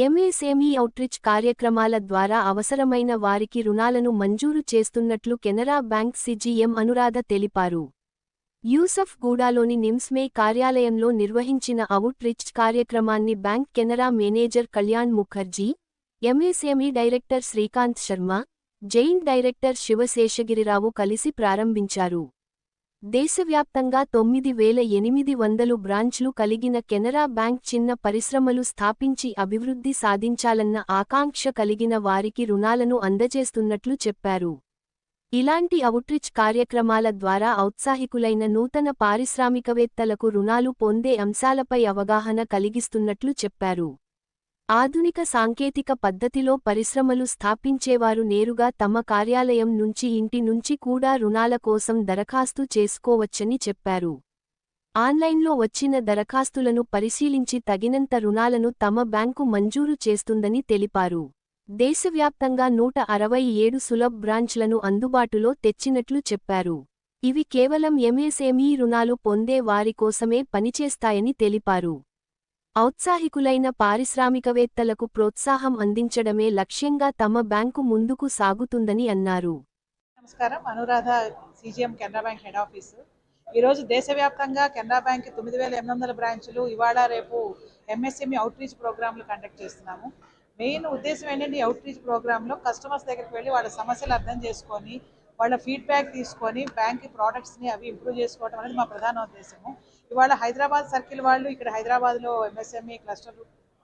MSME outreach కార్యక్రమాల ద్వారా అవసరమైన వారికి రుణాలను మంజూరు చేస్తున్నట్లు కెనరా బ్యాంక్ సిజిఎం అనురాధ తెలిపారు. యూసఫ్ గూడాలోని నిమ్స్మే కార్యాలయంలో నిర్వహించిన ఔట్రీచ్ కార్యక్రమాన్ని bank Canara manager Kalyan Mukherjee, MSME director Srikanth Sharma, joint director Siva Seshagiri Rao కలిసి ప్రారంభించారు. దేశవ్యాప్తంగా 9,800 బ్రాంచ్లు కలిగిన కెనరా బ్యాంక్ చిన్న పరిశ్రమలు స్థాపించి అభివృద్ధి సాధించాలన్న ఆకాంక్ష కలిగిన వారికి రుణాలను అందజేస్తున్నట్లు చెప్పారు. ఇలాంటి ఔట్రీచ్ కార్యక్రమాల ద్వారా ఔత్సాహికులైన నూతన పారిశ్రామికవేత్తలకు రుణాలు పొందే అంశాలపై అవగాహన కలిగిస్తున్నట్లు చెప్పారు. ఆధునిక సాంకేతిక పద్ధతిలో పరిశ్రమలు స్థాపించేవారు నేరుగా తమ కార్యాలయం నుంచి ఇంటి నుంచి కూడా రుణాల కోసం దరఖాస్తు చేసుకోవచ్చని చెప్పారు. ఆన్లైన్లో వచ్చిన దరఖాస్తులను పరిశీలించి తగినంత రుణాలను తమ బ్యాంకు మంజూరు చేస్తుందని తెలిపారు. దేశవ్యాప్తంగా 167 సులభ్ బ్రాంచ్లను అందుబాటులో తెచ్చినట్లు చెప్పారు. ఇవి కేవలం ఎంఎస్ఎంఈ రుణాలు పొందే వారి కోసమే పనిచేస్తాయని తెలిపారు. ఔత్సాహికులైన పారిశ్రామికవేత్తలకు ప్రోత్సాహం అందించడమే లక్ష్యంగా తమ బ్యాంకు ముందుకు సాగుతుందని అన్నారు. నమస్కారం. Anuradha, CGM Canara bank head office. ఈరోజు దేశవ్యాప్తంగా కెనరా బ్యాంక్ 9,800 బ్రాంచ్లు ఇవాళ రేపు ఎంఎస్ఎంఈ అవుట్రీచ్ ప్రోగ్రాంలు కండక్ట్ చేస్తున్నాము. మెయిన్ ఉద్దేశం ఏంటంటే ఈ అవుట్రీచ్ ప్రోగ్రాంలో కస్టమర్స్ దగ్గరికి వెళ్ళి వాళ్ళ సమస్యలు అర్థం చేసుకొని వాళ్ళ ఫీడ్బ్యాక్ తీసుకొని బ్యాంక్ ప్రోడక్ట్స్ని అవి ఇంప్రూవ్ చేసుకోవడం అనేది మా ప్రధాన ఉద్దేశము. ఇవాళ హైదరాబాద్ సర్కిల్ వాళ్ళు ఇక్కడ హైదరాబాద్లో MSME cluster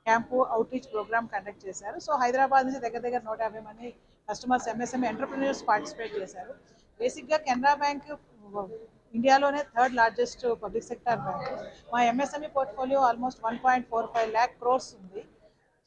camp outreach programme conduct చేశారు. సో హైదరాబాద్ నుంచి దగ్గర 150 మంది కస్టమర్స్ ఎంఎస్ఎంఈ ఎంటర్ప్రెన్యూర్స్ పార్టిసిపేట్ చేశారు. బేసిక్గా కెనరా బ్యాంక్ ఇండియాలోనే 3rd largest public sector bank. మా MSME portfolio almost 1.45 lakh crores ఉంది.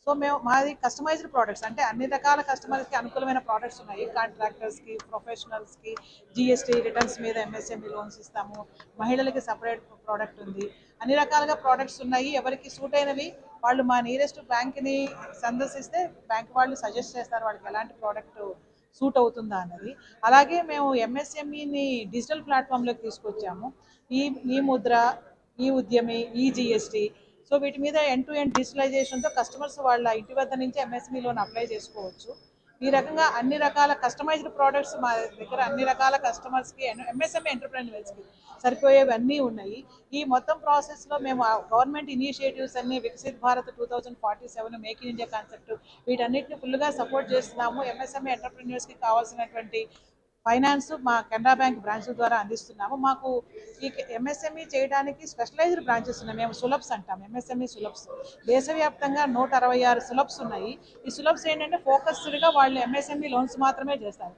సో మాది కస్టమైజ్డ్ ప్రోడక్ట్స్, అంటే అన్ని రకాల కస్టమర్స్కి అనుకూలమైన ప్రోడక్ట్స్ ఉన్నాయి. కాంట్రాక్టర్స్కి, ప్రొఫెషనల్స్కి జిఎస్టీ రిటర్న్స్ మీద ఎంఎస్ఎంఈ లోన్స్ ఇస్తాము. మహిళలకి సపరేట్ ప్రోడక్ట్ ఉంది. అన్ని రకాలుగా ప్రోడక్ట్స్ ఉన్నాయి. ఎవరికి సూట్ అయినవి వాళ్ళు మా నియరెస్ట్ బ్యాంక్ని సందర్శిస్తే బ్యాంక్ వాళ్ళు సజెస్ట్ చేస్తారు వాళ్ళకి ఎలాంటి ప్రోడక్ట్ సూట్ అవుతుందా అన్నది. అలాగే మేము ఎంఎస్ఎంఈని డిజిటల్ ప్లాట్ఫామ్లోకి తీసుకొచ్చాము. ఈ ముద్ర, ఈ ఉద్యమి, ఈ జిఎస్టీ. సో వీటి మీద ఎండ్ టు ఎండ్ డిజిటలైజేషన్తో కస్టమర్స్ వాళ్ళ ఇంటి వద్ద నుంచి ఎంఎస్ఎంఈ లోన్ అప్లై చేసుకోవచ్చు. ఈ రకంగా అన్ని రకాల కస్టమైజ్డ్ ప్రోడక్ట్స్ మా దగ్గర అన్ని రకాల కస్టమర్స్కి, ఎంఎస్ఎంఈ ఎంటర్ప్రెన్యూర్స్కి సరిపోయేవి అన్నీ ఉన్నాయి. ఈ మొత్తం ప్రాసెస్లో మేము గవర్నమెంట్ ఇనిషియేటివ్స్ అన్ని Viksit Bharat 2047, make in India concept, వీటన్నిటిని ఫుల్గా సపోర్ట్ చేస్తున్నాము. ఎంఎస్ఎంఈ ఎంటర్ప్రెన్యూర్స్కి కావాల్సినటువంటి ఫైనాన్స్ మా కెనరా బ్యాంక్ బ్రాంచ్ ద్వారా అందిస్తున్నాము. మాకు ఈ ఎంఎస్ఎంఈ చేయడానికి స్పెషలైజ్డ్ బ్రాంచెస్ ఉన్నాయి. మేము సులభ్స్ అంటాం, ఎంఎస్ఎంఈ సులభ్స్. దేశవ్యాప్తంగా 166 సులభ్స్ ఉన్నాయి. ఈ సులభ్స్ ఏంటంటే ఫోకస్డ్గా వాళ్ళు ఎంఎస్ఎంఈ లోన్స్ మాత్రమే చేస్తారు.